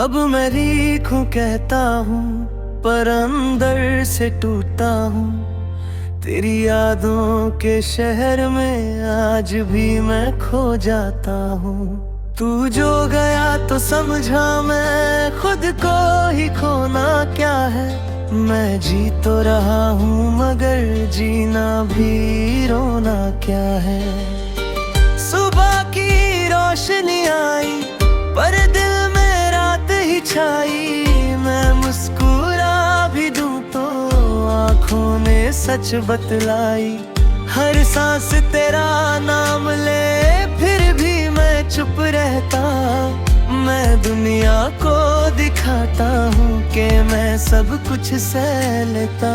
अब मैं ठीक हूँ कहता हूँ, पर अंदर से टूटा हूँ। तेरी यादों के शहर में आज भी मैं खो जाता हूँ। तू जो गया तो समझा मैं खुद को ही खोना क्या है। मैं जी तो रहा हूँ मगर जीना भी रोना क्या है। सुबह की रोशनी आई पर दिल में रात ही छाई। मैं मुस्कुरा भी दूं तो आँखों ने सच बतलाई। हर सांस तेरा नाम ले फिर भी मैं चुप रहता। मैं दुनिया को दिखाता हूँ कि मैं सब कुछ सह लेता।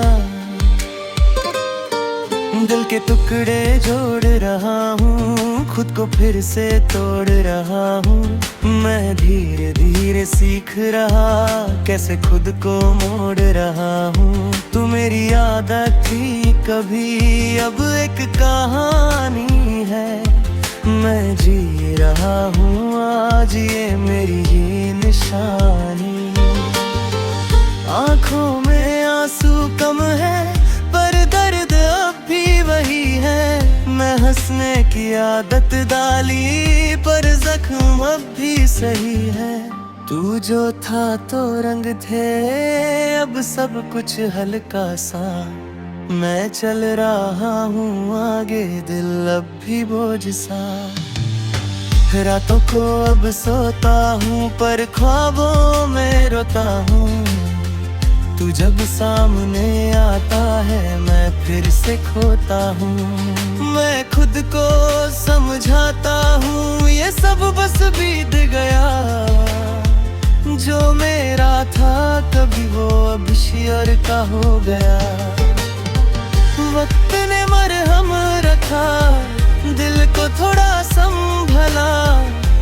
दिल के टुकड़े जोड़ रहा हूँ, खुद को फिर से तोड़ रहा हूँ। मैं धीरे धीरे सीख रहा कैसे खुद को मोड़ रहा हूँ। तू मेरी आदत थी कभी, अब एक कहानी है। मैं जी रहा हूँ आज ये मेरी ही निशानी। आँखों में आंसू कम है पर दर्द अब भी वही है। मैं हंसने की आदत डाली पर जख्म अब भी सही है। तू जो था तो रंग थे अब सब कुछ हल्का सा। मैं चल रहा हूँ आगे दिल अब भी बोझ सा। रातों को अब सोता हूँ पर ख्वाबों में रोता हूँ। तू जब सामने आता है मैं फिर से खोता हूँ। मैं खुद को समझाता हूँ ये सब बस बीत गया। जो मेरा था कभी वो अब शेयर का हो गया। वक्त ने मरहम रखा दिल को थोड़ा संभला।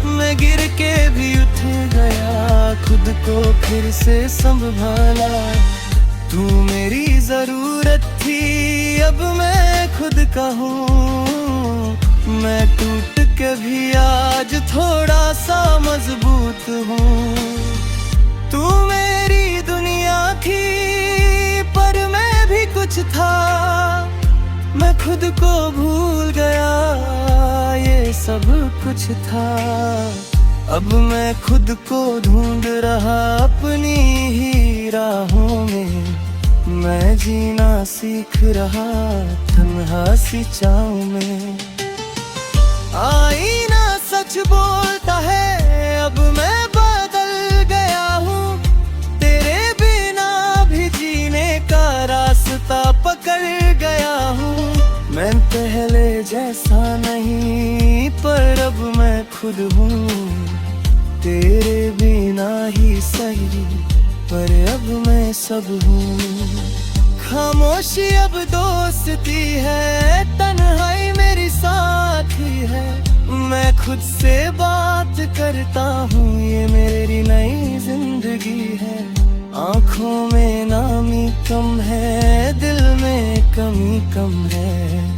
मैं गिर के भी उठ गया खुद को फिर से संभाला। तू मेरी जरूरत थी अब मैं खुद का हूँ। मैं टूट के भी आज थोड़ा सा मजबूत हूँ। तू मेरी दुनिया थी पर मैं भी कुछ था। मैं खुद को भूल गया ये सब कुछ था। अब मैं खुद को ढूंढ रहा अपनी ही राहों में। मैं जीना सीख रहा तन्हा सी चाव में। आईना सच बोलता है अब मैं बदल गया हूँ। तेरे बिना भी जीने का रास्ता पकड़ गया हूँ। मैं पहले जैसा नहीं पर अब मैं खुद हूँ। तेरे बिना ही सही पर अब मैं सब हूँ। खामोशी अब दोस्ती है, तन्हाई मेरी साथी है। मैं खुद से बात करता हूँ ये मेरी नई जिंदगी है। आँखों में नामी कम है दिल में कमी कम है।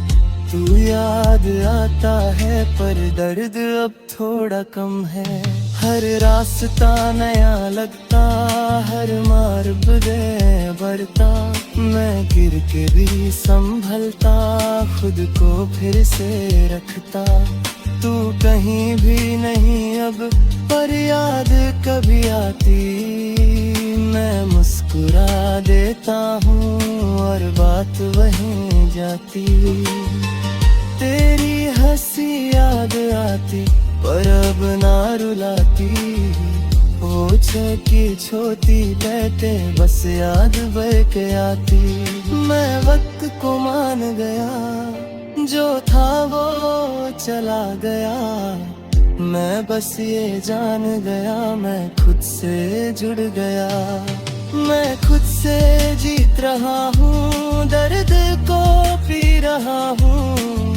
तू याद आता है पर दर्द अब थोड़ा कम है। हर रास्ता नया लगता हर मार्ग गए बढ़ता। मैं गिर के भी संभलता खुद को फिर से रखता। तू कहीं भी नहीं अब पर याद कभी आती। मैं मुस्कुरा देता हूँ और बात वहीं जाती। तेरी हंसी याद आती पर अब ना रुलाती। वो की छोटी बैठे बस याद बह के आती। मैं वक्त को मान गया जो था वो चला गया। मैं बस ये जान गया मैं खुद से जुड़ गया। मैं खुद से जीत रहा हूँ दर्द को पी रहा हूँ।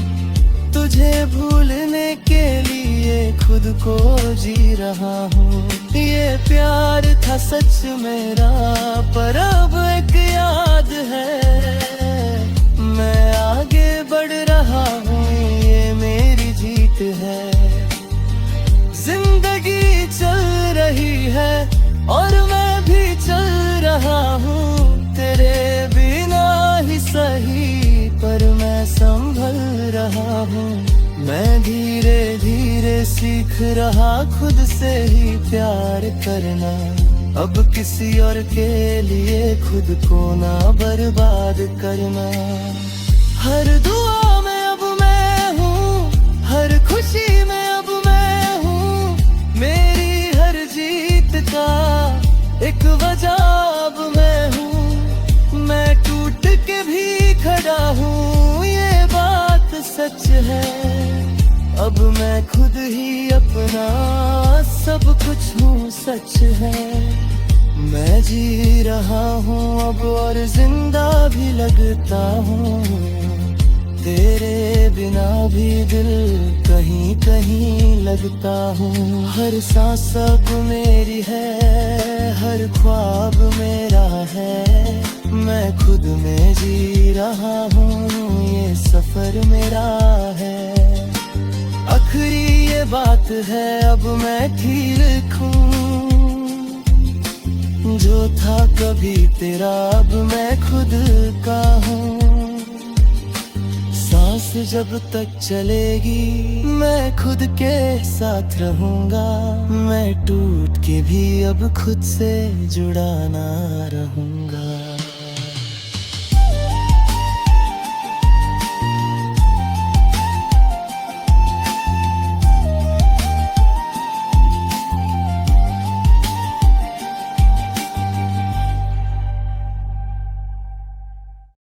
तुझे भूलने के लिए खुद को जी रहा हूँ। ये प्यार था सच मेरा पर अब एक याद है। मैं आगे बढ़ रहा हूँ ये मेरी जीत है। जिंदगी चल रही है हूँ, तेरे बिना ही सही पर मैं संभल रहा हूँ। मैं धीरे धीरे सीख रहा खुद से ही प्यार करना, अब किसी और के लिए खुद को ना बर्बाद करना। हर दुआ में अब मैं हूँ, हर खुशी में अब मैं हूँ, मेरी हर जीत का एक वजह अब मैं हूँ। मैं टूट के भी खड़ा हूँ, ये बात सच है। अब मैं खुद ही अपना सब कुछ हूँ, सच है। मैं जी रहा हूँ अब और जिंदा भी लगता हूँ, तेरे बिना भी दिल कहीं कहीं लगता हूँ। हर सांस अब मेरी है, हर ख्वाब मेरा है, मैं खुद में जी रहा हूँ, ये सफर मेरा है। आखिरी ये बात है अब मैं ठीक हूँ, जो था कभी तेरा अब मैं खुद का हूँ। सांस जब तक चलेगी मैं खुद के साथ रहूंगा, मैं टूट के भी अब खुद से जुड़ा ना रहूंगा।